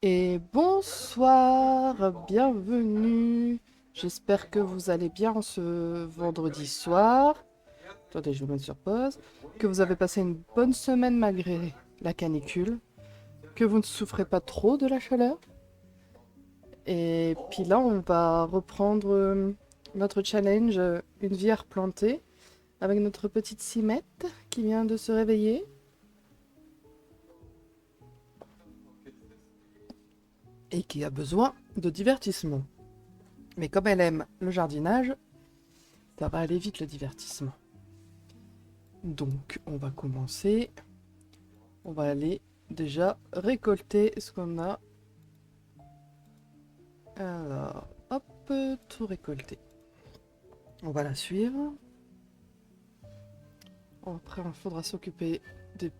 Et bonsoir, bienvenue. J'espère que vous allez bien en ce vendredi soir. Attendez, je vais mettre sur pause. Que vous avez passé une bonne semaine malgré la canicule. Que vous ne souffrez pas trop de la chaleur. Et puis là, on va reprendre notre challenge Une vie à replanter avec notre petite Cimette qui vient de se réveiller et qui a besoin de divertissement. Mais comme elle aime le jardinage, ça va aller vite le divertissement. Donc, on va commencer. On va aller déjà récolter ce qu'on a. Alors, hop, tout récolter. On va la suivre. Après, il faudra s'occuper des,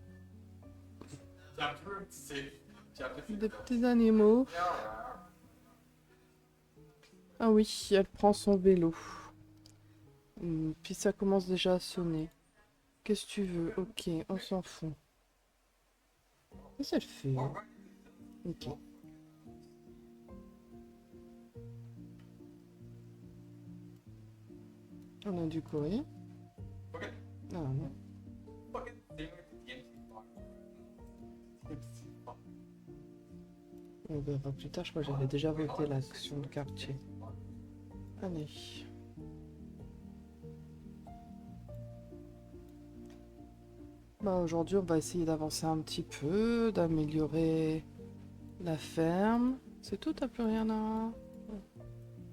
des petits animaux. Ah oui, elle prend son vélo. Puis ça commence déjà à sonner. Qu'est-ce que tu veux? Ok, on s'en fout. Qu'est-ce qu'elle fait? Ok. On a du courrier. Ah non. On verra plus tard, je crois que j'avais déjà voté l'action de quartier. Allez. Bah aujourd'hui, on va essayer d'avancer un petit peu, d'améliorer la ferme. C'est tout, t'as plus rien à...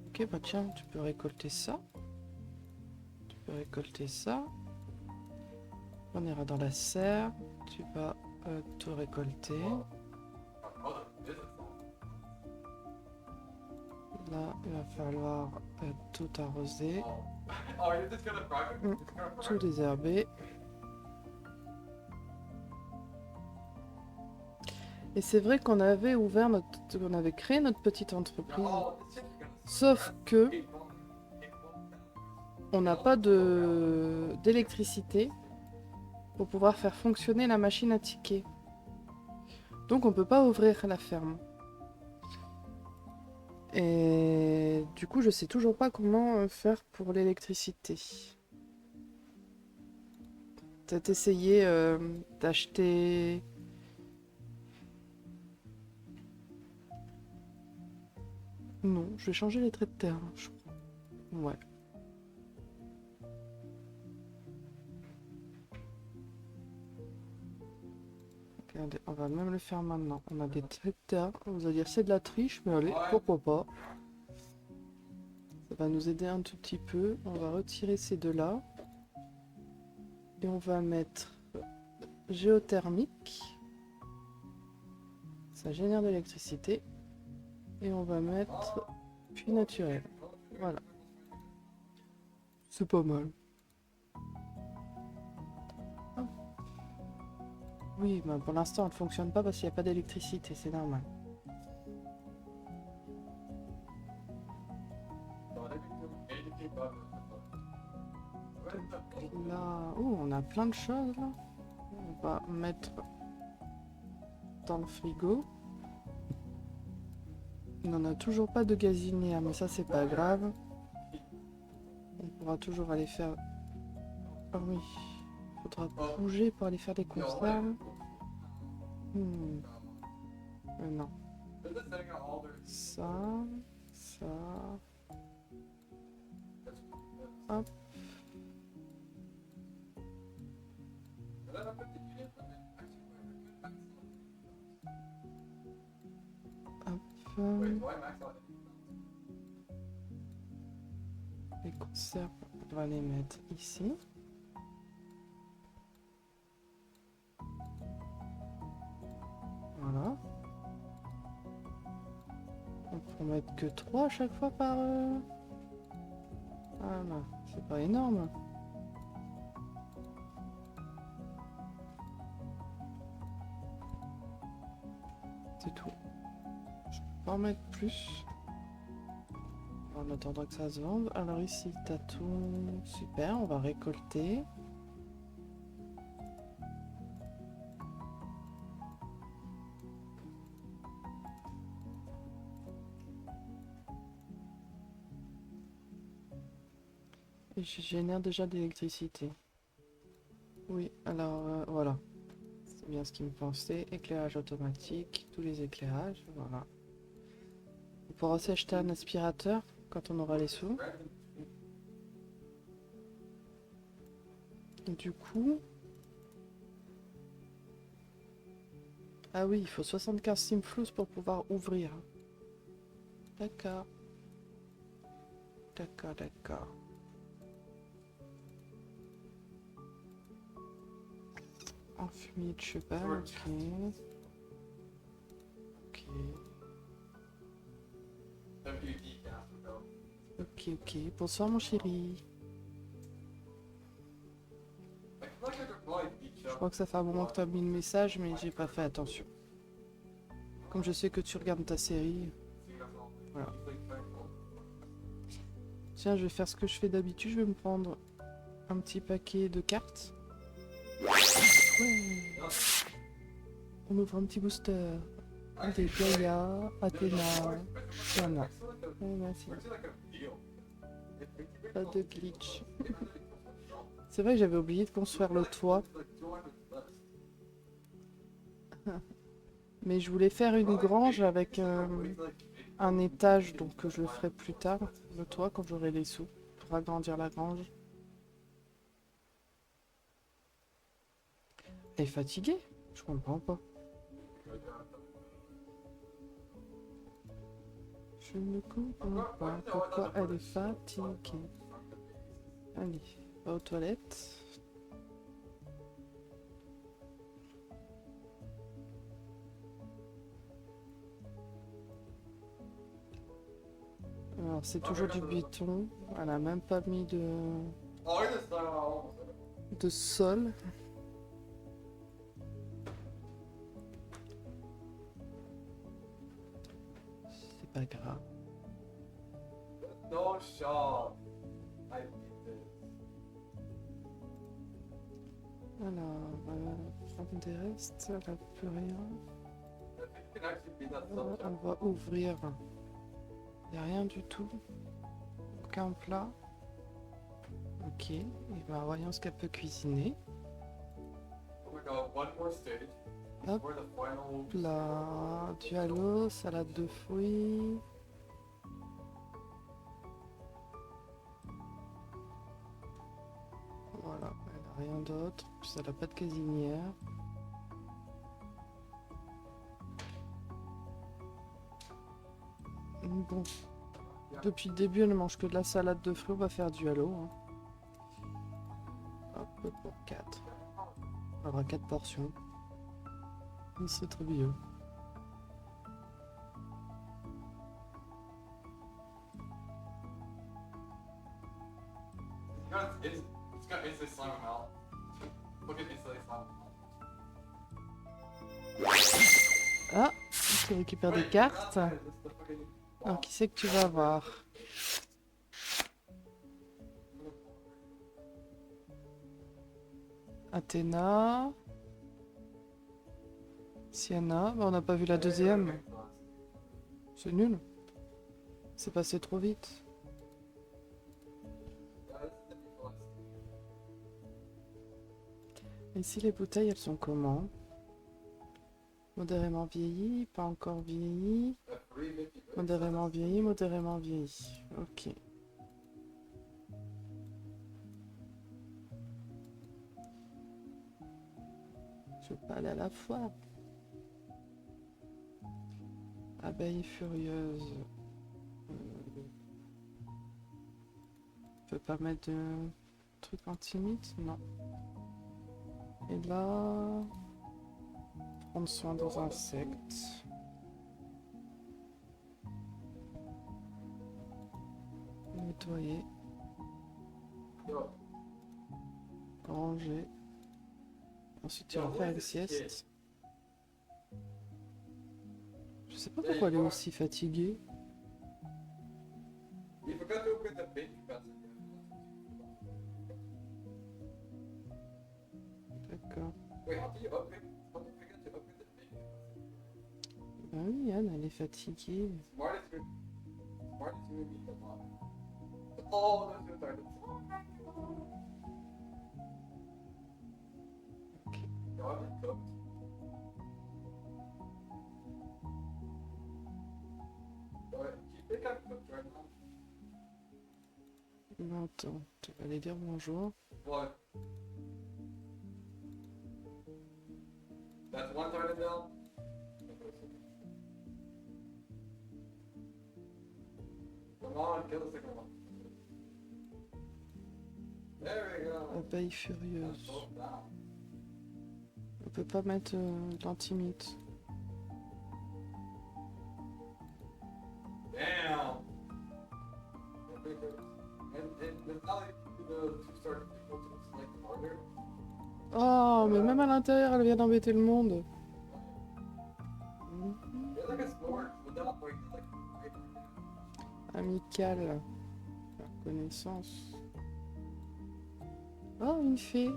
Ok, bah tiens, tu peux récolter ça. Tu peux récolter ça. On ira dans la serre. Tu vas tout récolter. Là, il va falloir tout arroser. Tout désherber. Et c'est vrai qu'on avait on avait créé notre petite entreprise. Sauf que on n'a pas d'électricité pour pouvoir faire fonctionner la machine à tickets. Donc on peut pas ouvrir la ferme. Et du coup, je sais toujours pas comment faire pour l'électricité. T'as essayé d'acheter... Non, je vais changer les traits de terre, je crois. Ouais. Regardez, on va même le faire maintenant. On a des traits de terre. Vous allez dire c'est de la triche, mais allez, pourquoi pas. Ça va nous aider un tout petit peu. On va retirer ces deux-là. Et on va mettre géothermique. Ça génère de l'électricité. Et on va mettre puits naturel. Voilà. C'est pas mal. Ah. Oui, mais pour l'instant, elle ne fonctionne pas parce qu'il n'y a pas d'électricité. C'est normal. Donc là... Oh, on a plein de choses là. On va mettre dans le frigo. On n'en a toujours pas de gazinière, mais ça, c'est pas grave. On pourra toujours aller faire... Ah oui, il faudra bouger pour aller faire des conserves. Non. Ça, ça... Hop. Hop. Les conserves, on va les mettre ici. Voilà. On peut en mettre que 3 à chaque fois par... Ah non, c'est pas énorme. C'est tout. Je peux pas en mettre plus. En attendant que ça se vende. Alors ici, t'as tout. Super, on va récolter. Et je génère déjà de l'électricité. Oui, alors voilà. C'est bien ce qu'il me pensait. Éclairage automatique, tous les éclairages, voilà. On pourra aussi acheter un aspirateur quand on aura les sous. Et du coup... Ah oui, il faut 75 simflous pour pouvoir ouvrir. D'accord. D'accord, d'accord. Un fumier de cheval, ok. Ok. Ok, ok. Bonsoir mon chéri. Je crois que ça fait un moment que tu as mis le message, mais j'ai pas fait attention. Comme je sais que tu regardes ta série. Voilà. Tiens, je vais faire ce que je fais d'habitude. Je vais me prendre un petit paquet de cartes. Ouais. On ouvre un petit booster. Des Gaïa, Athéna, Sienna. Ouais, merci. Pas de glitch. C'est vrai que j'avais oublié de construire le toit. Mais je voulais faire une grange avec un étage, donc je le ferai plus tard, le toit, quand j'aurai les sous, pour agrandir la grange. Elle est fatiguée? Je comprends pas. Je ne comprends pas pourquoi elle est fatiguée. Allez, va aux toilettes. Alors, c'est toujours du béton. Elle a même pas mis de sol. C'est pas grave. Alors, prendre des restes, elle a plus rien. On va ouvrir. Il n'y a rien du tout. Aucun plat. Ok. Et ben voyons ce qu'elle peut cuisiner. Hop là. Dualo, salade de fruits. Voilà, elle n'a rien d'autre. Puis elle n'a pas de cuisinière. Bon. Depuis le début, elle ne mange que de la salade de fruits. On va faire du halo. Hein. Hop, pour 4. On aura 4 portions. C'est trop bien. Ah, tu récupères des cartes. Alors, qui c'est que tu vas avoir? Athéna. Sienna. Bah, on n'a pas vu la deuxième. C'est nul. C'est passé trop vite. Ici, les bouteilles, elles sont comment? Modérément vieilli, pas encore vieilli. Modérément vieilli, modérément vieilli. Ok. Je veux pas aller à la foire. Abeille furieuse. Je peux pas mettre de truc anti-mythe? Non. Et là... Prendre soin des insectes. Nettoyer. Ranger. Ensuite, tu vas faire une sieste. Je sais pas pourquoi elle est aussi fatiguée. D'accord. Bah oui, Anne, elle est fatiguée. Non, attends, tu vas aller dire bonjour. Abeille furieuse. On peut pas mettre d'antimite. Oh, mais même à l'intérieur, elle vient d'embêter le monde. Amical. Faire connaissance. Oh, une fée.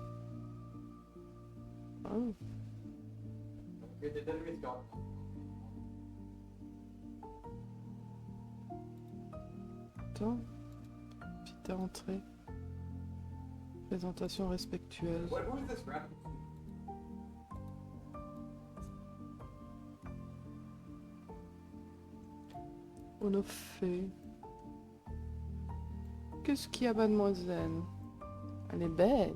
Oh. Attends. Petite entrée. Présentation respectueuse. Onofé. Qu'est-ce qu'il y a, mademoiselle? Elle est belle.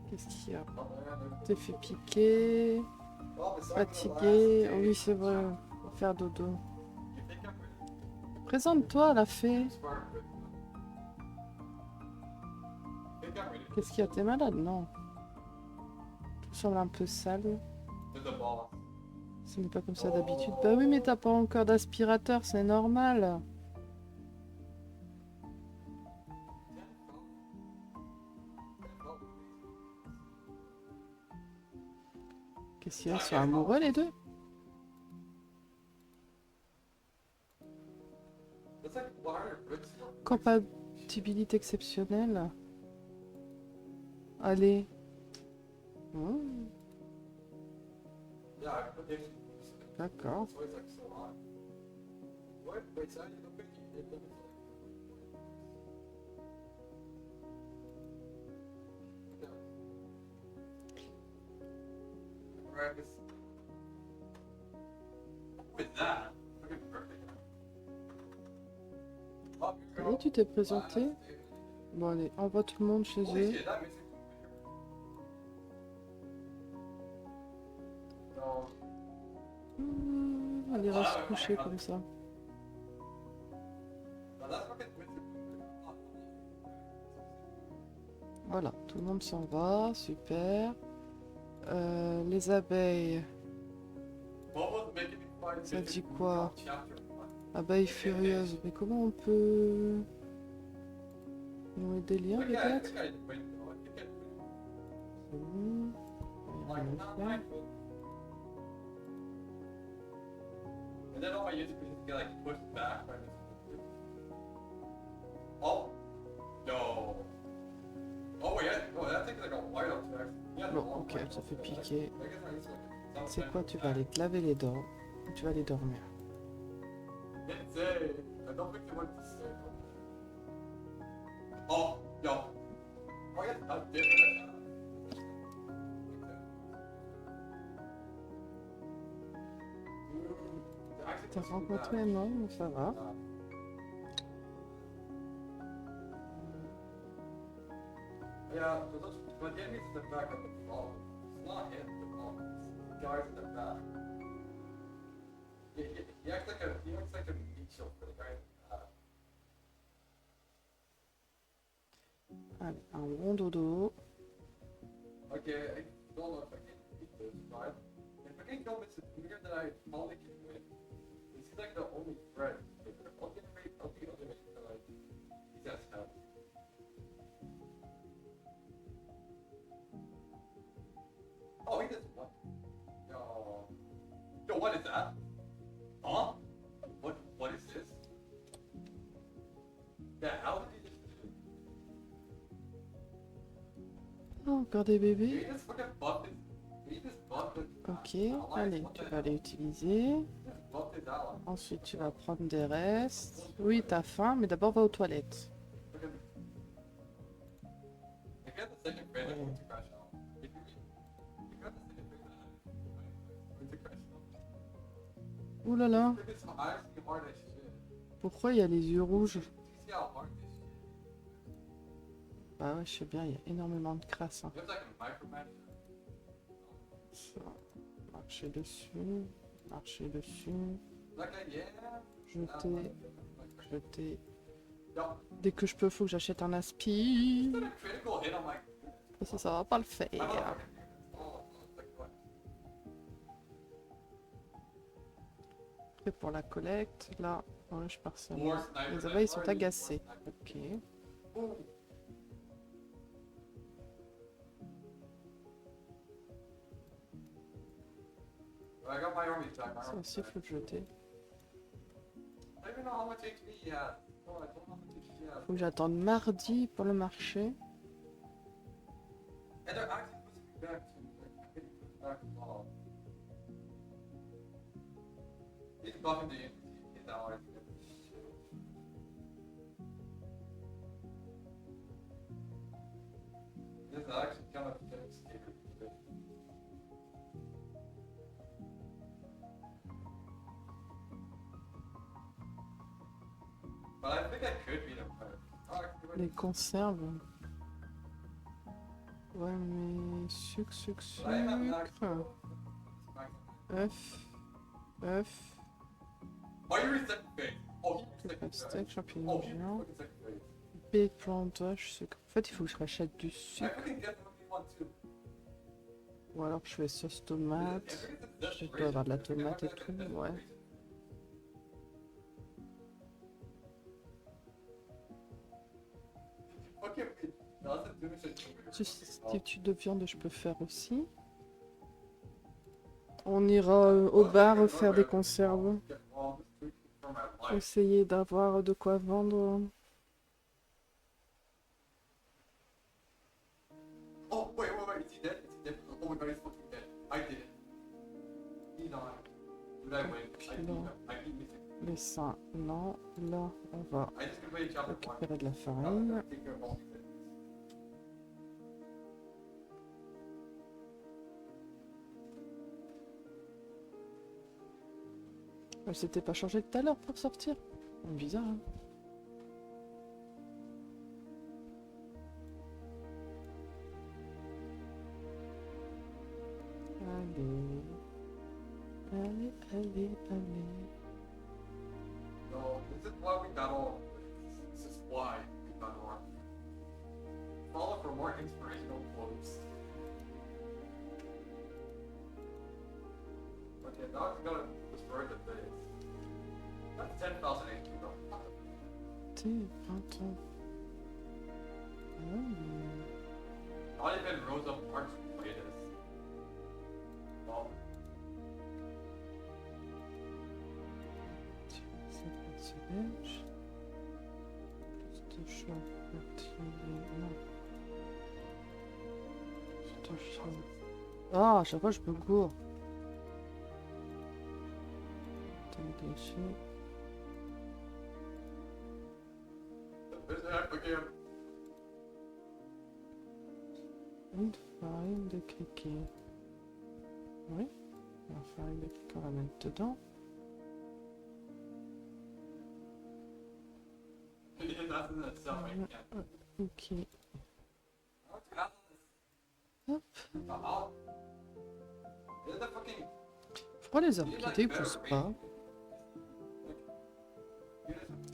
Qu'est-ce qu'il y a? T'es fait piquer. Fatigué. Oh oui, c'est vrai. Faut faire dodo. Présente-toi, la fée. Qu'est-ce qu'il y a? T'es malade? Non. Tout semble un peu sale. Ce n'est pas comme ça d'habitude. Bah oui, mais t'as pas encore d'aspirateur, c'est normal. Qu'est-ce qu'il y a? Ils sont amoureux les deux? Compatibilité exceptionnelle. Allez. Hmm. D'accord. Et tu t'es présenté? Bon allez, envoie tout le monde chez eux. Elle ira se coucher comme ça. Voilà, tout le monde s'en va, super. Les abeilles, ça dit quoi? Abeille furieuse, mais comment on peut... Nouer des liens peut-être? Bon, ok, elle se fait piquer. C'est quoi? Tu vas aller te laver les dents. Tu vas aller dormir. T'as rencontré un homme, ça va. Allez, un bon dodo. Oh, encore des bébés. Ok, allez, tu vas les utiliser. Ensuite, tu vas prendre des restes. Oui, t'as faim, mais d'abord va aux toilettes. Ouais. Ouh là là, pourquoi il y a les yeux rouges? Bah ouais, je sais bien, il y a énormément de crasse. Hein. Ça, marcher dessus, marcher dessus, jeter, jeter. Dès que je peux, faut que j'achète un aspi. Ça va pas le faire. Prêt pour la collecte. Là, ouais, je pars ça. Les abeilles sont agacées. Ok. Ça aussi, faut le jeter. Faut que j'attende mardi pour le marché. Les conserves. Ouais, mais sucre, sucre, sucre. œuf, œuf. Steak, champignons géants. Big plantage, sucre. En fait, il faut que je rachète du sucre. Ou alors je fais sauce tomate. Je dois avoir de la tomate et tout, ouais. Substitut de viande, je peux faire aussi. On ira au bar faire des conserves. Essayer d'avoir de quoi vendre. Les seins, non. Là, on va récupérer de la farine. Elle s'était pas changée tout à l'heure pour sortir. Bizarre, hein. Allez. Allez, allez, allez. No, this is why we battle. This is why we battle. Follow for more inspirational quotes. Okay, now it's gonna destroy the base. That's 10,000 HP though. T'es printemps. Not even Rosa Parks can play this. Well, Belge. Plus de choix fertilisés. Non. Plus de choix. Ah, à chaque fois je me gourre. Des déchets. there's that again. Une farine de criquet. Oui. La farine de criquet, on va mettre dedans. That's in itself, I can't. Ok. Hop. Hop. Is the fucking. Pourquoi les orchidées poussent pas?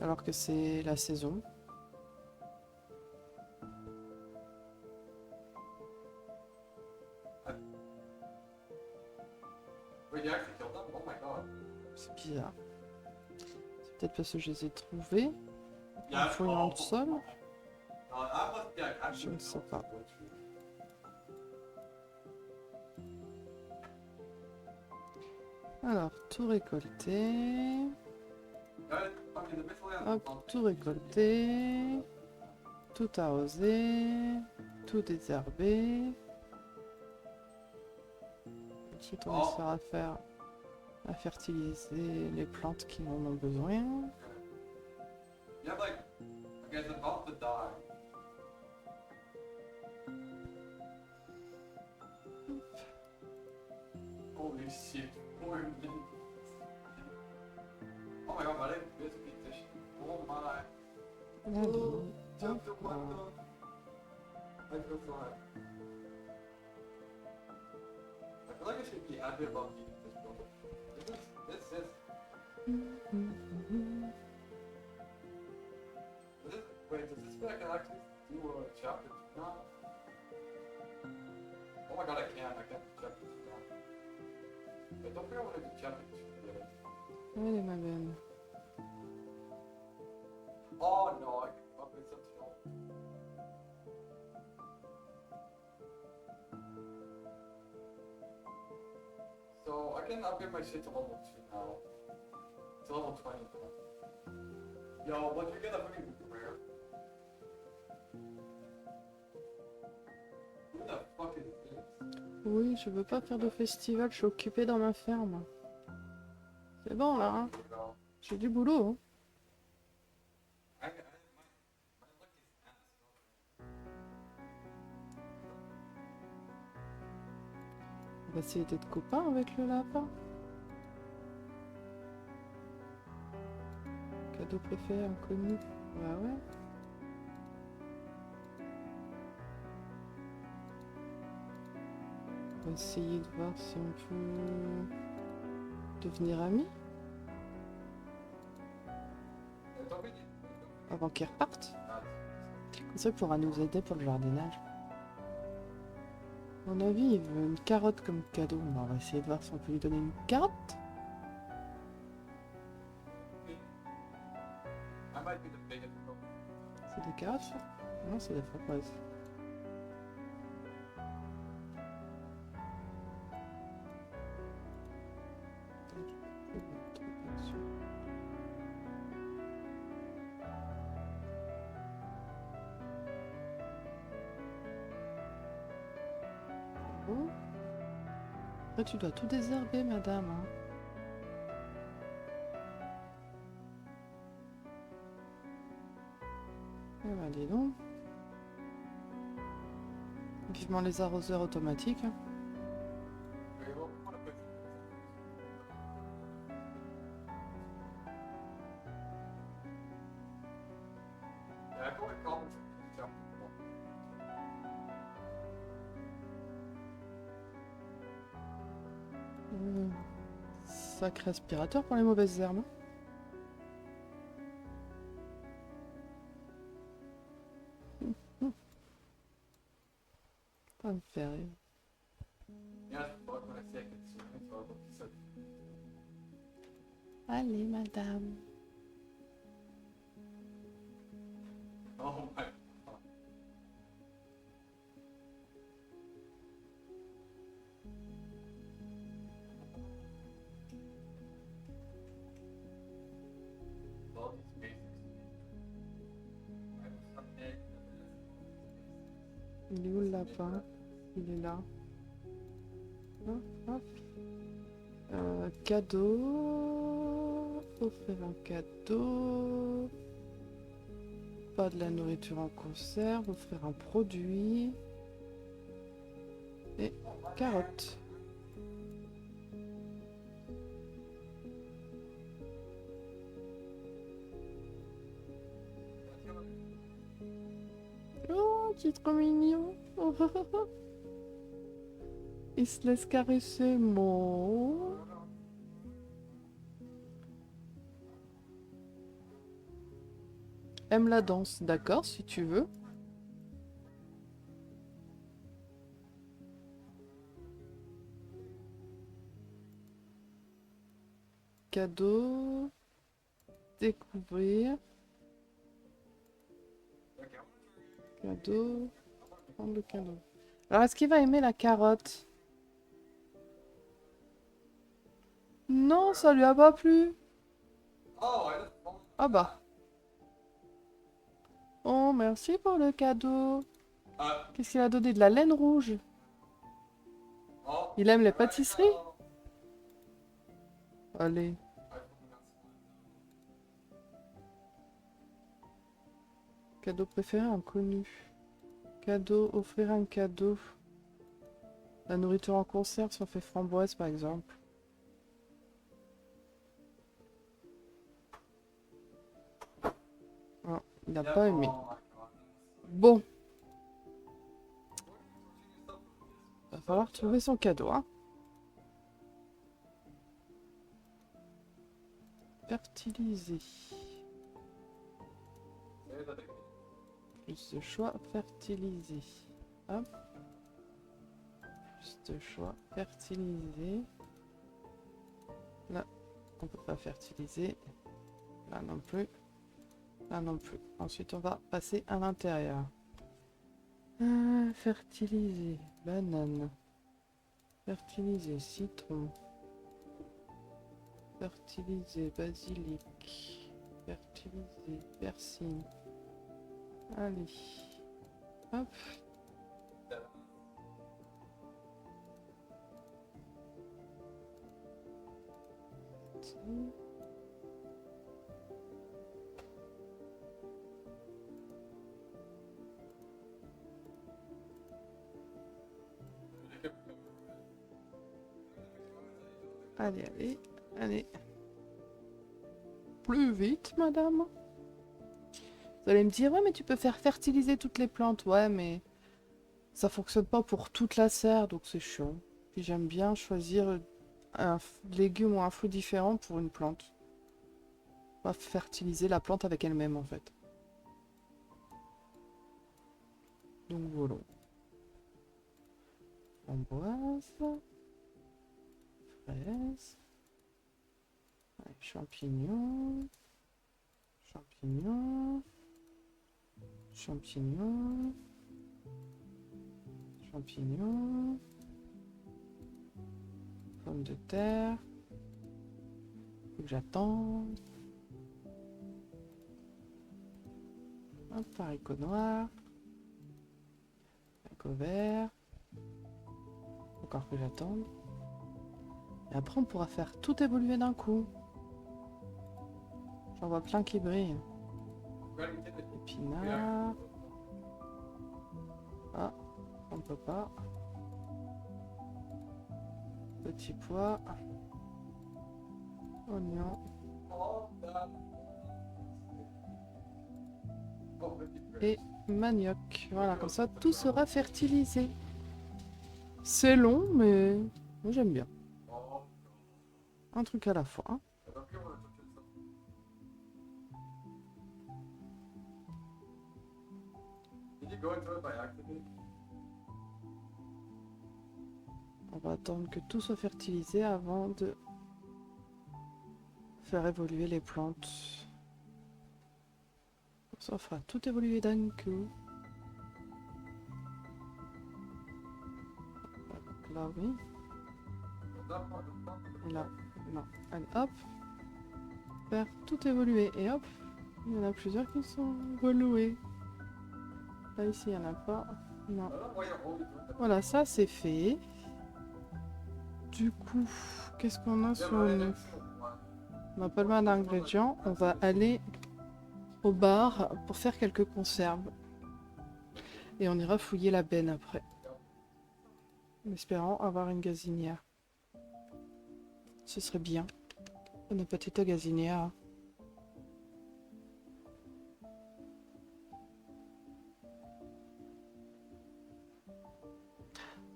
Alors que c'est la saison. Wait, you actually killed them? Oh my god. C'est bizarre. C'est peut-être parce que je les ai trouvés. Yeah, En fouillant le sol. that must be like Je ne sais pas. Alors, tout récolté. Hop, tout récolté. Tout arrosé. Tout désherbé. Ensuite, on essaiera de faire à fertiliser les plantes qui en ont besoin. You have like, I guess about to die. Holy shit, 4 minutes. Oh my god, maar dit is niet dus. Oh my. Allez, Jump the hop. window. I feel fine. I feel like I should be happy about eating this building. This is. Wait, does this mean I can actually do a chapter 2 now? Oh my god, I can't do chapter 2 now. Wait, don't forget I want to do chapter 2 today. Allez, ma belle. Oh no, I can upgrade something else. So I can upgrade my shit to level 2 now. To level 20 now. Yo, but you're gonna fucking rare. Who the fuck is this? Oui, je veux pas faire de festival, je suis occupée dans ma ferme. C'est bon là, hein? No. J'ai du boulot. Hein? My luck is ass. On va essayer d'être copains avec le lapin. Cadeau préféré inconnu. Bah ouais. On va essayer de voir si on peut devenir amis avant qu'il reparte. Comme ça, il pourra nous aider pour le jardinage. À mon avis, il veut une carotte comme cadeau. Bon, on va essayer de voir si on peut lui donner une carotte. I might be the biggest pro. C'est des carottes, ça? Non, c'est des fraises. Bon. Après, tu dois tout désherber, madame. Hein. Eh ben, dis donc. Vivement les arroseurs automatiques. Hein. Very well. What a quick. Yeah, I probably call this chapter 1. Sacré aspirateur pour les mauvaises herbes. Hein. Ça me fait rire. Yeah, it's fuck when I say I can see it, so he said, Allez, madame. oh my god. Well, these basics. I have Sunday. Il est où le lapin? Il est là. Hop, hop. Cadeau. Offrir un cadeau. Pas de la nourriture en conserve. Offrir un produit. Et carotte. Oh, c'est trop mignon. Il se laisse caresser, mon. Aime la danse, d'accord, si tu veux. Cadeau. Découvrir. Cadeau. Prendre le cadeau. Alors, est-ce qu'il va aimer la carotte? Non, ça lui a pas plu. Oh, I just found. Ah bah. Oh, merci pour le cadeau. Qu'est-ce qu'il a donné? De la laine rouge. Oh, Il aime les pâtisseries? Allez. Cadeau préféré inconnu. Cadeau, offrir un cadeau. La nourriture en conserve, si on fait framboise par exemple. Ah, il n'a pas aimé. Bon. Va falloir trouver son cadeau, hein. Fertiliser. Plus de choix, fertiliser. Hop. Plus de choix, fertiliser. Là, on peut pas fertiliser. Là non plus. Là non plus. Ensuite, on va passer à l'intérieur. Fertiliser. Banane. Fertiliser. Citron. Fertiliser. Basilic. Fertiliser. Persil. Allez. Hop. Allez, allez, allez. Plus vite, madame. Vous allez me dire, ouais, mais tu peux faire fertiliser toutes les plantes. Ouais, mais ça fonctionne pas pour toute la serre, donc c'est chiant. Puis j'aime bien choisir un légume ou un fruit différent pour une plante. On va fertiliser la plante avec elle-même, en fait. Donc voilà. Framboise. Fraise. Ouais, champignons. Champignons. Champignons. Champignons. Pommes de terre. Faut que j'attende. Hop, haricot noir. Haricot vert. Encore que j'attende. Et après, on pourra faire tout évoluer d'un coup. J'en vois plein qui brillent. Épinards. Ah, on peut pas. Petit pois. Oignon. Et manioc. Voilà, comme ça, tout sera fertilisé. C'est long, mais moi j'aime bien. Un truc à la fois. Hein. On va attendre que tout soit fertilisé avant de faire évoluer les plantes. Ça fera tout évoluer d'un coup. Là, oui. Là, non. Allez, hop. Faire tout évoluer. Et hop, il y en a plusieurs qui sont reloués. Là, ici, il n'y en a pas. Non. Voilà, ça, c'est fait. Du coup, qu'est-ce qu'on a sur nous? On n'a pas le mal d'ingrédients. On va aller au bar pour faire quelques conserves. Et on ira fouiller la benne après. En espérant avoir une gazinière. Ce serait bien. Une petite gazinière.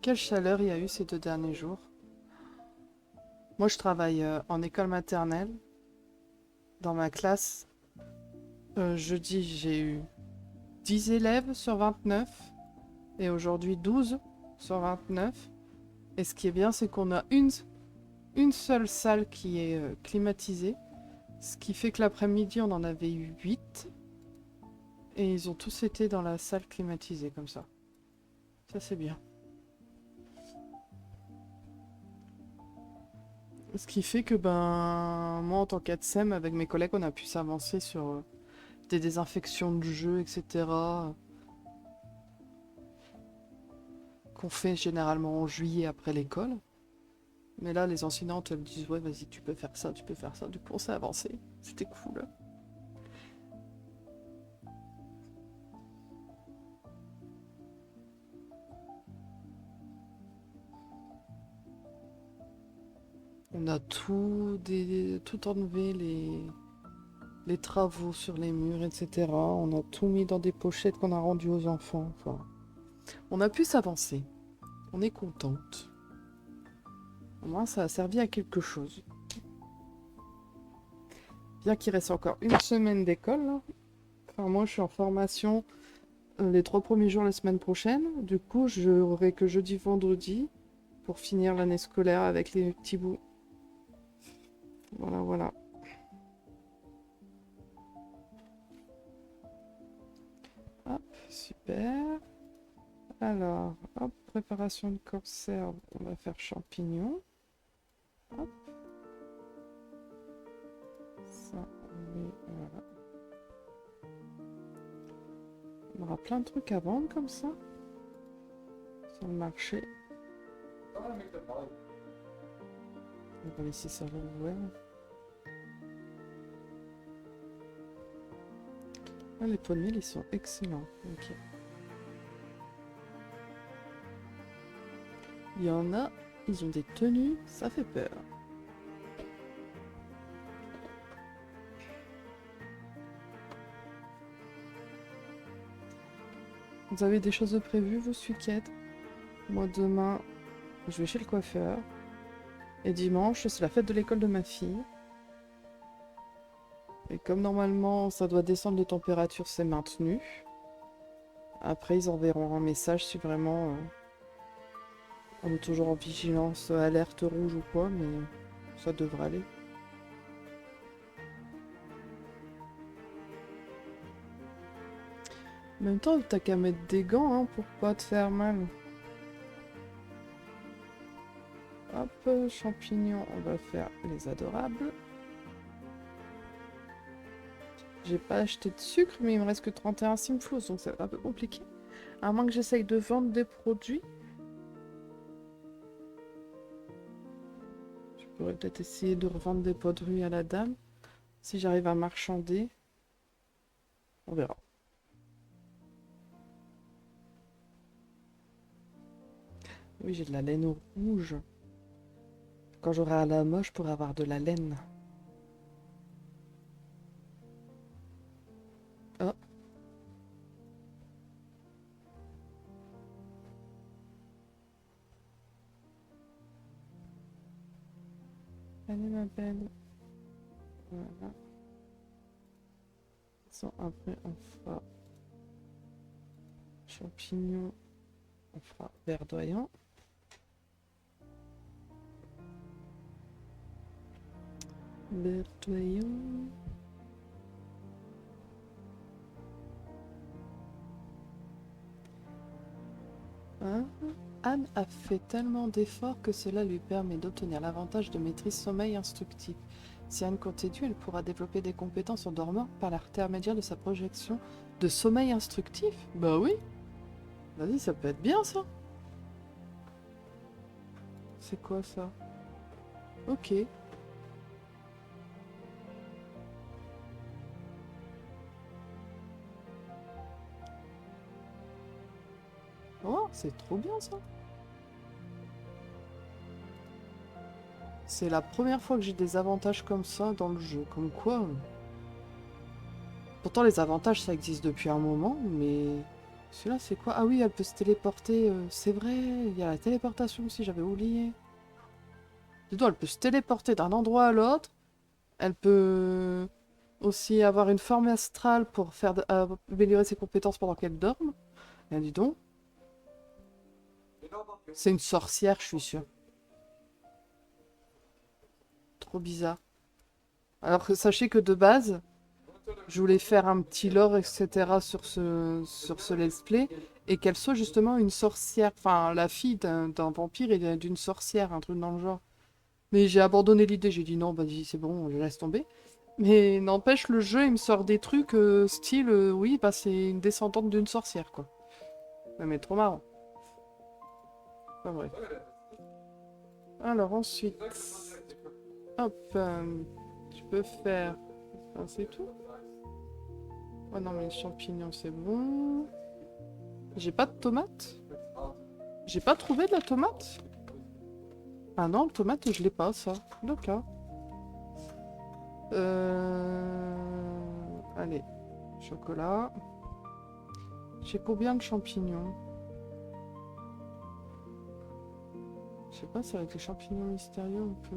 Quelle chaleur il y a eu ces 2 derniers jours. Moi, je travaille en école maternelle. Dans ma classe, jeudi, j'ai eu 10 élèves sur 29. Et aujourd'hui, 12 sur 29. Et ce qui est bien, c'est qu'on a une seule salle qui est climatisée. Ce qui fait que l'après-midi, on en avait eu 8. Et ils ont tous été dans la salle climatisée, comme ça. Ça, c'est bien. Ce qui fait que, ben, moi, en tant qu'ATSEM, avec mes collègues, on a pu s'avancer sur des désinfections de jeux, etc. Qu'on fait généralement en juillet après l'école. Mais là, les enseignantes, elles disent, ouais, vas-y, tu peux faire ça, tu peux faire ça. Du coup, on s'est avancé. C'était cool. On a tout enlevé, les travaux sur les murs, etc. On a tout mis dans des pochettes qu'on a rendues aux enfants. Enfin, on a pu s'avancer. On est contente. Au moins, ça a servi à quelque chose. Bien qu'il reste encore une semaine d'école, là. Enfin, moi, je suis en formation les 3 premiers jours la semaine prochaine. Du coup, je n'aurai que jeudi, vendredi pour finir l'année scolaire avec les petits bouts. Voilà, voilà. Hop, super. Alors, hop, préparation de conserve, on va faire champignons. Hop. Ça, voilà. On aura plein de trucs à vendre comme ça. Sur le marché. I'm gonna make the bug. On va laisser ça ouvert. Ah, les pots de mille, ils sont excellents. Ok. Il y en a, ils ont des tenues, ça fait peur. Vous avez des choses de prévues, vous, ce week-end? Moi, demain, je vais chez le coiffeur. Et dimanche, c'est la fête de l'école de ma fille. Et comme normalement, ça doit descendre de température, c'est maintenu. Après, ils enverront un message si vraiment on est toujours en vigilance, alerte rouge ou quoi, mais ça devrait aller. En même temps, t'as qu'à mettre des gants hein, pour pas te faire mal. Hop, champignons, on va faire les adorables. J'ai pas acheté de sucre, mais il me reste que 31 simflous, donc c'est un peu compliqué. À moins que j'essaye de vendre des produits. Je pourrais peut-être essayer de revendre des pots de rue à la dame. Si j'arrive à marchander. On verra. Oui, j'ai de la laine rouge. Quand j'aurai à la moche, je pourrai avoir de la laine. Oh. Allez, ma belle. Voilà. Après, on fera champignons. On fera verdoyant. Verdoyant. Hein? Anne a fait tellement d'efforts que cela lui permet d'obtenir l'avantage de maîtrise sommeil instructif. Si Anne continue, elle pourra développer des compétences en dormant par l'intermédiaire de sa projection de sommeil instructif. Bah oui. Vas-y, ça peut être bien ça. C'est quoi ça? Ok. Oh, c'est trop bien ça. C'est la première fois que j'ai des avantages comme ça dans le jeu. Comme quoi... Pourtant les avantages ça existe depuis un moment, mais... Celui-là c'est quoi? Ah oui, elle peut se téléporter. C'est vrai, il y a la téléportation aussi, j'avais oublié. Dis donc, elle peut se téléporter d'un endroit à l'autre. Elle peut aussi avoir une forme astrale pour faire améliorer ses compétences pendant qu'elle dorme. Et dis donc, You know about c'est une sorcière, je suis sûre. Trop bizarre. Alors que sachez que de base, je voulais faire un petit lore, etc. sur ce let's play, et qu'elle soit justement une sorcière, enfin la fille d'un vampire et d'une sorcière, un truc dans le genre. Mais j'ai abandonné l'idée, j'ai dit non, vas-y, c'est bon, je laisse tomber. Mais n'empêche, le jeu, il me sort des trucs style, oui, bah c'est une descendante d'une sorcière, quoi. Ouais, mais trop marrant. Enfin bref. Look at it. Alors ensuite, hop, tu peux faire... Enfin, c'est tout. Oh non, mais les champignons, c'est bon. J'ai pas de tomates. J'ai pas trouvé de la tomate. Ah non, tomate, je l'ai pas, ça. D'accord. Allez, chocolat. J'ai combien de champignons? Je sais pas si avec les champignons mystérieux on peut...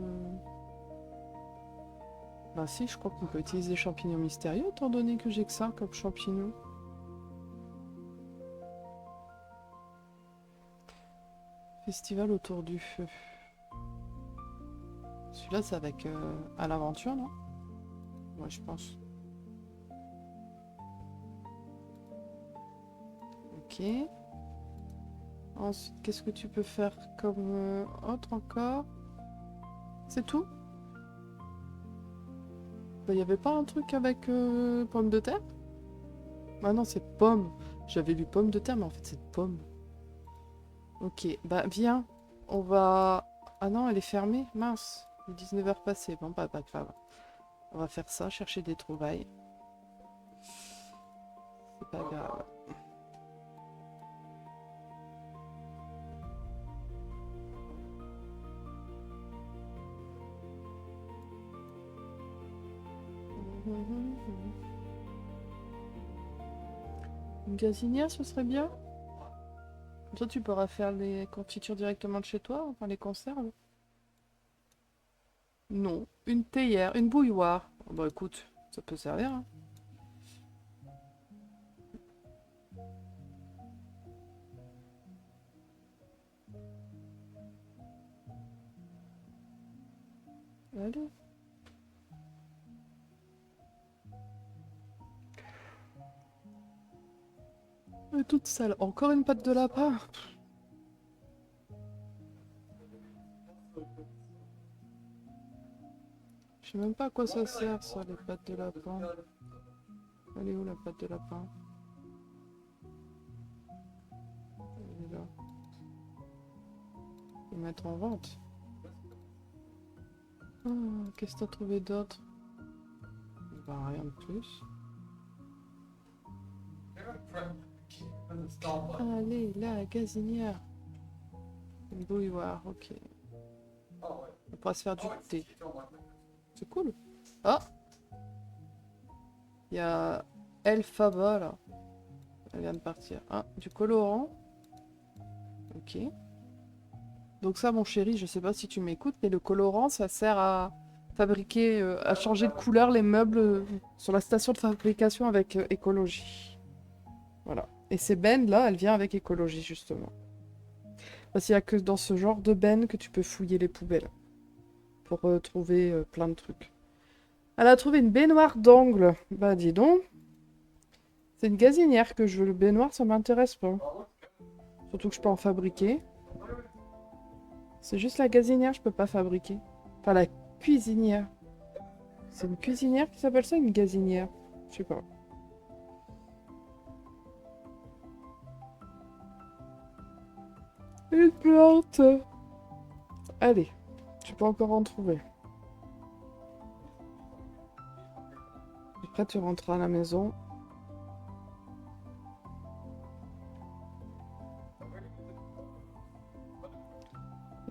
Bah si, je crois qu'on peut utiliser les champignons mystérieux étant donné que j'ai que ça comme champignons. Festival autour du feu. Celui-là c'est avec à l'aventure, non? Ouais, je pense. Ok. Ensuite, qu'est-ce que tu peux faire comme autre encore? C'est tout? Bah, y avait pas un truc avec pommes de terre? Ah non, c'est pomme. J'avais lu pomme de terre, mais en fait c'est pomme. Ok, bah viens. On va... Ah non, elle est fermée. Mince. 19h passées. Bon, bah pas grave. On va faire ça, chercher des trouvailles. C'est pas grave. Une gazinière, ce serait bien. Comme ça, tu pourras faire les confitures directement de chez toi, enfin les conserves. Non, une théière, une bouilloire. Oh, bah écoute, ça peut servir, hein. Allez. Elle est toute sale. Encore une patte de lapin. Je sais même pas à quoi ça sert, ça, les pattes de lapin. Elle est où, la patte de lapin? Elle est là. Faut mettre en vente. Ah, qu'est-ce que t'as trouvé d'autre? Bah, rien de plus. Allez, la gazinière. Une bouilloire, ok. On pourra se faire du thé. C'est cool. Ah! Il y a Elphaba, là. Elle vient de partir. Ah, du colorant. Ok. Donc ça, mon chéri, je sais pas si tu m'écoutes, mais le colorant, ça sert à fabriquer, à changer de couleur les meubles sur la station de fabrication avec écologie. Voilà. Et ces bennes-là, elles viennent avec écologie, justement. Parce qu'il n'y a que dans ce genre de benne que tu peux fouiller les poubelles. Pour trouver plein de trucs. Elle a trouvé une baignoire d'angle. Bah dis donc. C'est une gazinière que je veux. Le baignoire, ça m'intéresse pas. Surtout que je peux en fabriquer. C'est juste la gazinière, je peux pas fabriquer. Enfin, la cuisinière. C'est une cuisinière qui s'appelle ça, une gazinière? Je sais pas. Une plante. Allez, tu peux encore en trouver. Après, tu rentres à la maison.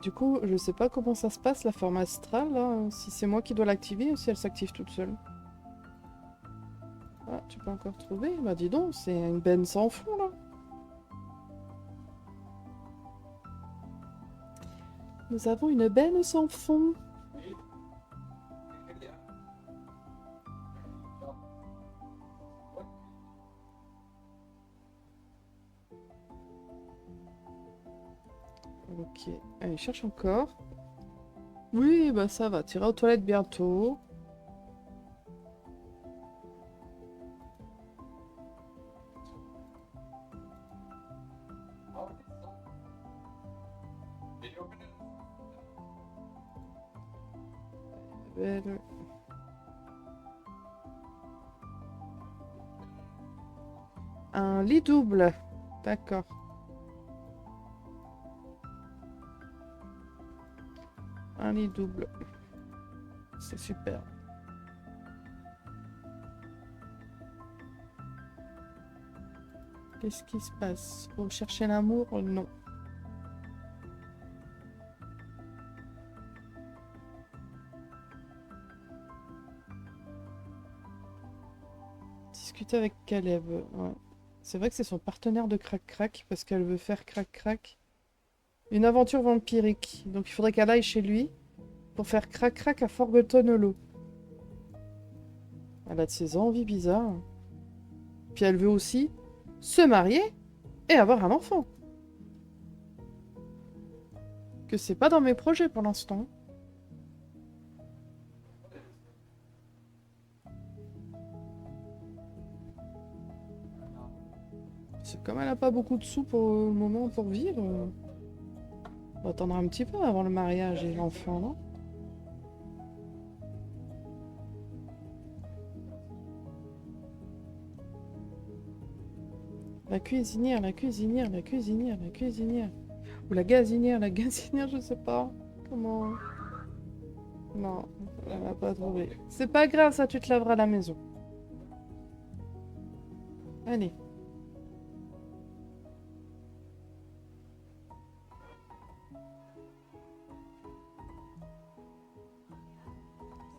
Du coup, je sais pas comment ça se passe, la forme astrale, là. Si c'est moi qui dois l'activer ou si elle s'active toute seule. Ah, tu peux encore trouver? Bah dis donc, c'est une benne sans fond, là. Nous avons une benne sans fond. Ok, allez, cherche encore. Oui, bah ça va, tu iras aux toilettes bientôt. Belle. Un lit double. D'accord. Un lit double. C'est super. Qu'est-ce qui se passe? Vous cherchez l'amour? Non. Discuter avec Caleb. Ouais. C'est vrai que c'est son partenaire de crac-crac parce qu'elle veut faire crac-crac. Une aventure vampirique. Donc il faudrait qu'elle aille chez lui pour faire crac-crac à Forgotten Hollow. Elle a de ses envies bizarres. Puis elle veut aussi se marier et avoir un enfant. Que c'est pas dans mes projets pour l'instant. C'est comme elle a pas beaucoup de sous pour le moment pour vivre. On va attendre un petit peu avant le mariage et l'enfant, non? La cuisinière, la cuisinière, la cuisinière, la cuisinière. Ou la gazinière, je sais pas. Comment... Non, elle va pas trouvé. C'est pas grave, ça, tu te laveras à la maison. Allez.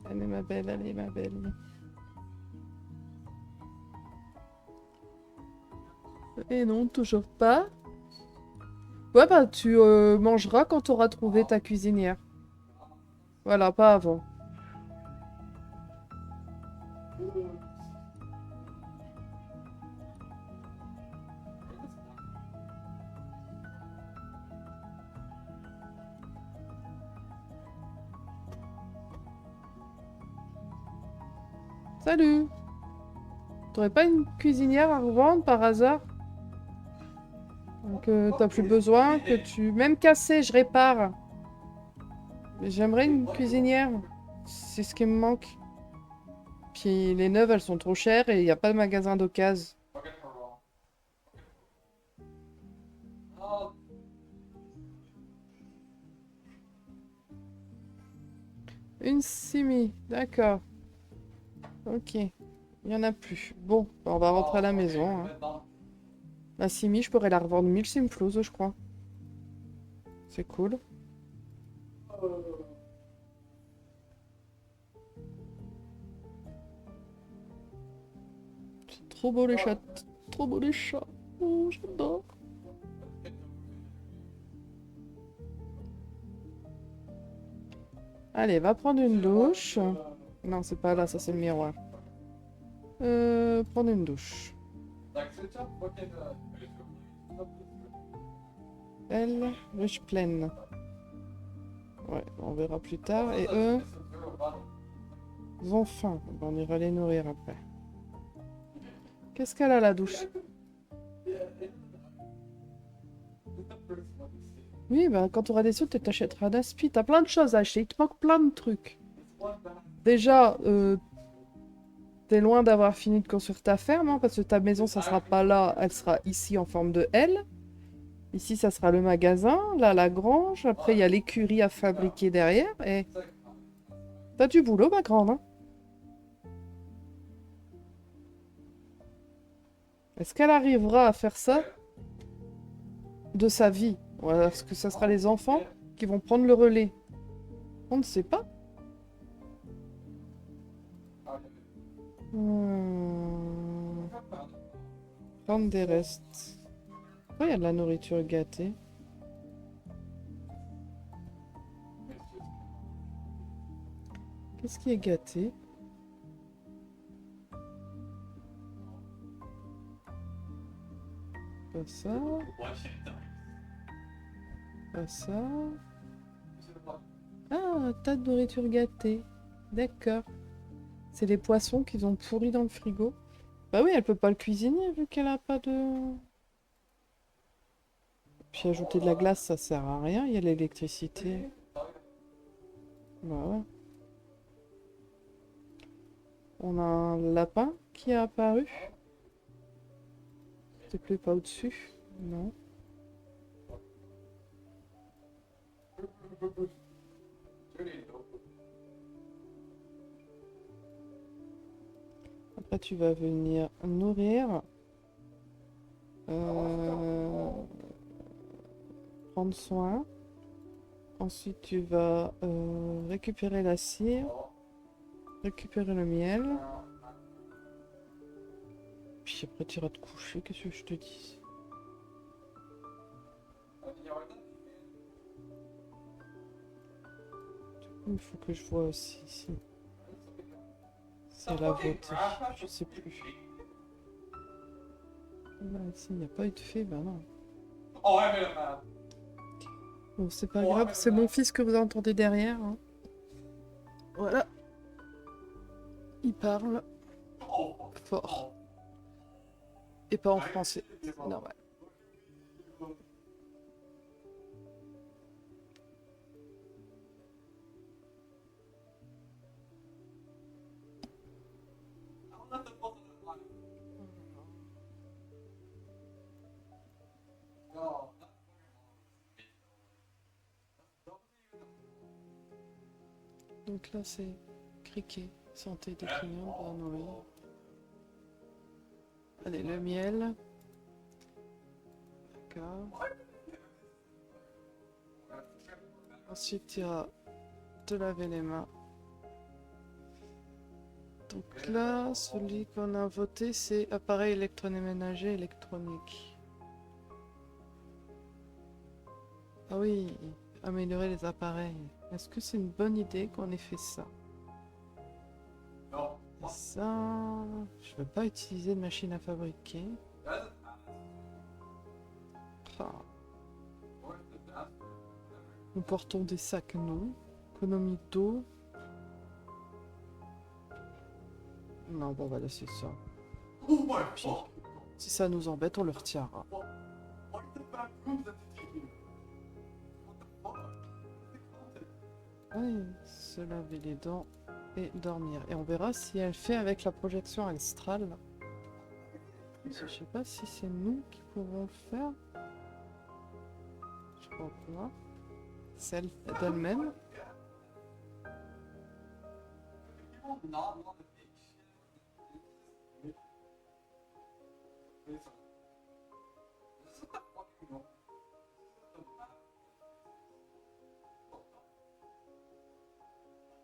Allez, ma belle, allez, ma belle. Et non, toujours pas. Ouais, bah, tu mangeras quand tu auras trouvé ta cuisinière. Voilà, pas avant. Salut! T'aurais pas une cuisinière à revendre par hasard? Que t'as plus besoin, que tu... Même cassé, je répare. Mais j'aimerais une cuisinière. C'est ce qui me manque. Puis les neuves, elles sont trop chères et il n'y a pas de magasin d'occasion. Une simi, d'accord. Ok, il n'y en a plus. Bon, bah, on va rentrer à la maison. Hein. La simi, je pourrais la revendre 1000 simflouz, je crois. C'est cool. C'est trop beau les chats. Trop beau les chats. Oh, j'adore. Allez, va prendre une douche. Non, c'est pas là, ça c'est le miroir. Prendre une douche. Elle, riche pleine. Ouais, on verra plus tard. Et eux, ils ont faim. On ira les nourrir après. Qu'est-ce qu'elle a la douche? Oui, bah quand tu auras des sous, tu t'achèteras un aspi. T'as plein de choses à acheter. Il te manque plein de trucs. Déjà, t'es loin d'avoir fini de construire ta ferme, hein, parce que ta maison, ça sera pas là, elle sera ici en forme de L. Ici, ça sera le magasin, là, la grange. Après, il y a l'écurie à fabriquer derrière. Et t'as du boulot, ma grande. Hein. Est-ce qu'elle arrivera à faire ça de sa vie? Ou est-ce que ça sera les enfants qui vont prendre le relais? On ne sait pas. Prendre des restes. Pourquoi il y a de la nourriture gâtée? Qu'est-ce qui est gâté? Pas ça. Pas ça. Ah, un tas de nourriture gâtée. D'accord. C'est les poissons qu'ils ont pourris dans le frigo. Bah oui, elle peut pas le cuisiner vu qu'elle a pas de... Puis ajouter de la glace, ça sert à rien, il y a l'électricité. Bah ouais. On a un lapin qui est apparu. S'il te plaît, pas au-dessus. Non. Là, tu vas venir nourrir. Prendre soin. Ensuite, tu vas récupérer la cire, récupérer le miel. Puis après, tu iras te coucher. Qu'est-ce que je te dis? Il faut que je vois aussi si elle a voté. Je sais plus. Là, ici, il n'y a pas eu de fait. Ben non. Oh, I made a map. Bon, c'est pas grave. C'est mon fils que vous entendez derrière. Hein. Voilà. Il parle Oh, fort. Et pas en français. C'est normal. I'm not the boss of the line. No, not Donc là, c'est criquet. Santé des clients, bien nourri. Allez, le miel. D'accord. Ensuite, tu iras te laver les mains. Donc là, celui qu'on a voté, c'est appareil électroménager électronique. Ah oui, améliorer les appareils. Est-ce que c'est une bonne idée qu'on ait fait ça? No. Et ça, je veux pas utiliser de machine à fabriquer. That's Ah, where's the dance? nous portons des sacs, non. Économie d'eau. Non, bon, on va laisser ça. Oh my fuck! Si ça nous embête, on le retiendra. What are the bathrooms that they take you? What the fuck? What's the content? Oui, se laver les dents et dormir. Et on verra si elle fait avec la projection astrale. Je sais pas si c'est nous qui pouvons le faire. Je crois pas. Celle d'elle-même. People not want to take shit. This is the fucking one.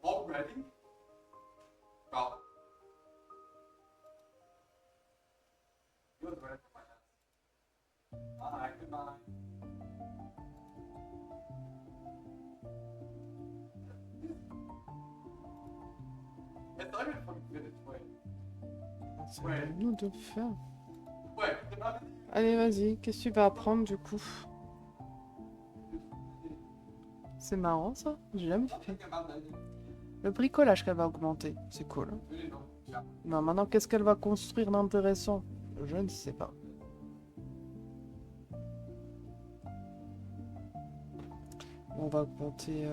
Already? Bro. You was ready for my ass. Alright, goodbye. It's not even fucking finished, wait. C'est à nous de le faire. Wait, they're not in Allez, vas-y. Qu'est-ce que tu vas apprendre du coup? C'est marrant ça. J'ai jamais fait. Think about that. Le bricolage qu'elle va augmenter. C'est cool. Really don't. Yeah. Non, maintenant, qu'est-ce qu'elle va construire d'intéressant? Je ne sais pas. On va augmenter...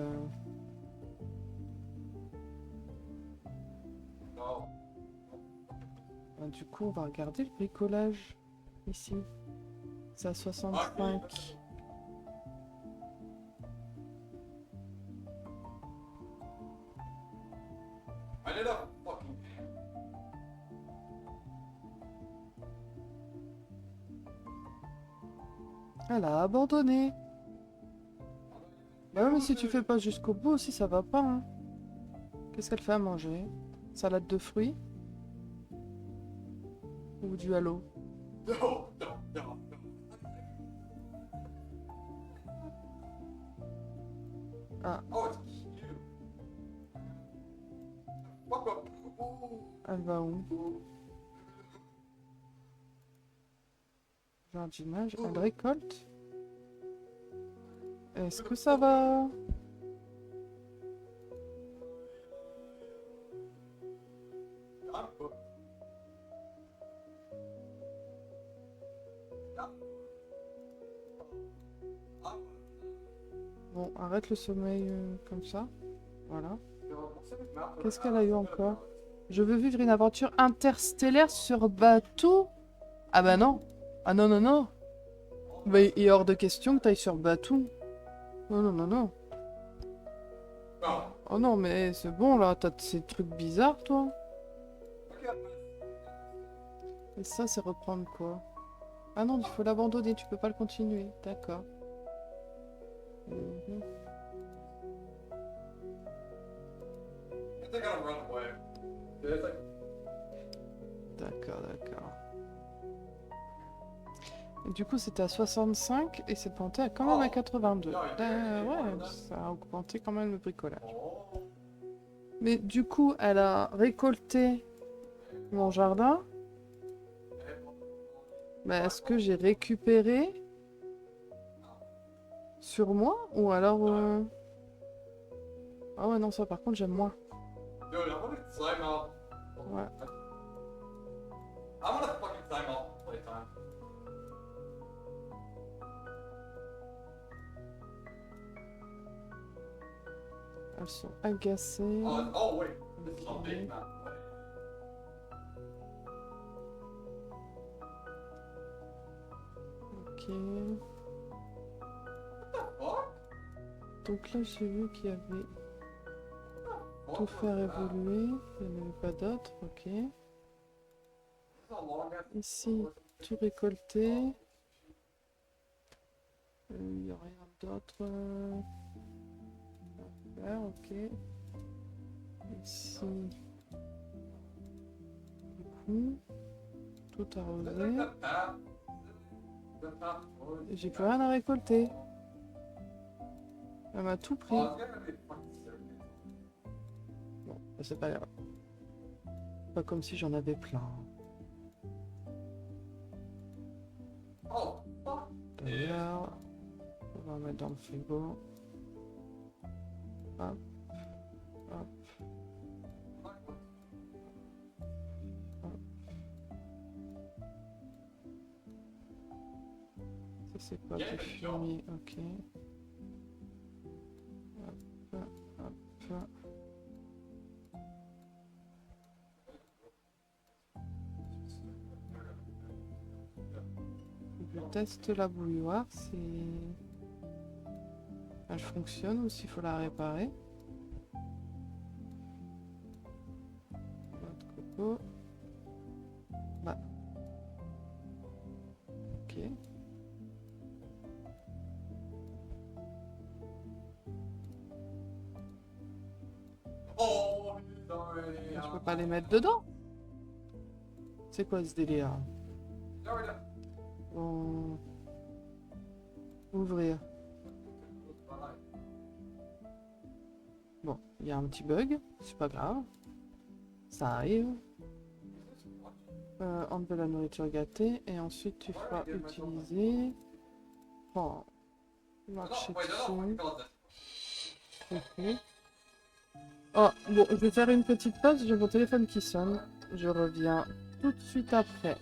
No. Du coup, on va regarder le bricolage. Ici. C'est à 65. I did a fucking. Elle a abandonné. Bah oui, mais si tu fais pas jusqu'au bout aussi, ça va pas. Hein. Qu'est-ce qu'elle fait à manger? Salade de fruits? Ou du halo? No, no, no, no. Ah, Oh, it's cute. Fuck up. Ooh. elle va où? Ooh. Jardinage, elle récolte? Est-ce que ça va? I'm booked. Bon, arrête le sommeil comme ça. Voilà. Qu'est-ce qu'elle a eu encore? Je veux vivre une aventure interstellaire sur bateau? Ah bah non. Ah non, non, non. Bah, il est hors de question que t'ailles sur bateau. Non, non, non, non. Oh non, mais c'est bon là, t'as ces trucs bizarres, toi. Et ça, c'est reprendre quoi? Ah non, il faut l'abandonner, tu peux pas le continuer. D'accord. Mhm. They gotta run away. It's like, D'accord, d'accord. Et du coup, c'était à 65 et c'est monté à quand même à 82. Ouais, ça a augmenté quand même le bricolage. oh. Mais du coup, elle a récolté mon jardin. Mais est-ce que j'ai récupéré sur moi ou alors... Ah ouais, non, ça par contre, j'aime moins. Dude, I'm gonna time out. Ouais. I'm gonna fucking time out playtime. Elles sont agacées. Oh wait, this is a big map. Ok. What Donc là, j'ai vu qu'il y avait the tout fuck? faire évoluer. Il n'y en avait pas d'autres. Ok. Ici, tout récolté. Il n'y a rien d'autre à faire. Ok. Ici, du coup, tout arrosé. Et j'ai plus rien à récolter. Elle m'a tout pris. Bon, bah, c'est pas grave. Pas comme si j'en avais plein. Oh, fuck. D'ailleurs, on va mettre dans le frigo. Hop, hop, hop. Ça c'est quoi du fumier? Ok. Hop, hop. Je teste la bouilloire, c'est... Elle fonctionne ou s'il faut la réparer. Notre coco. Bah. Ok. Oh, he's already Je peux pas les mettre dedans. C'est quoi ce délire? He's already Bon... Ouvrir. Bon, il y a un petit bug, c'est pas grave. Ça arrive. Enlever la nourriture gâtée et ensuite tu feras utiliser. Oh, marcher dessus. Ok. Oh, bon, je vais faire une petite pause, j'ai mon téléphone qui sonne. Je reviens tout de suite après.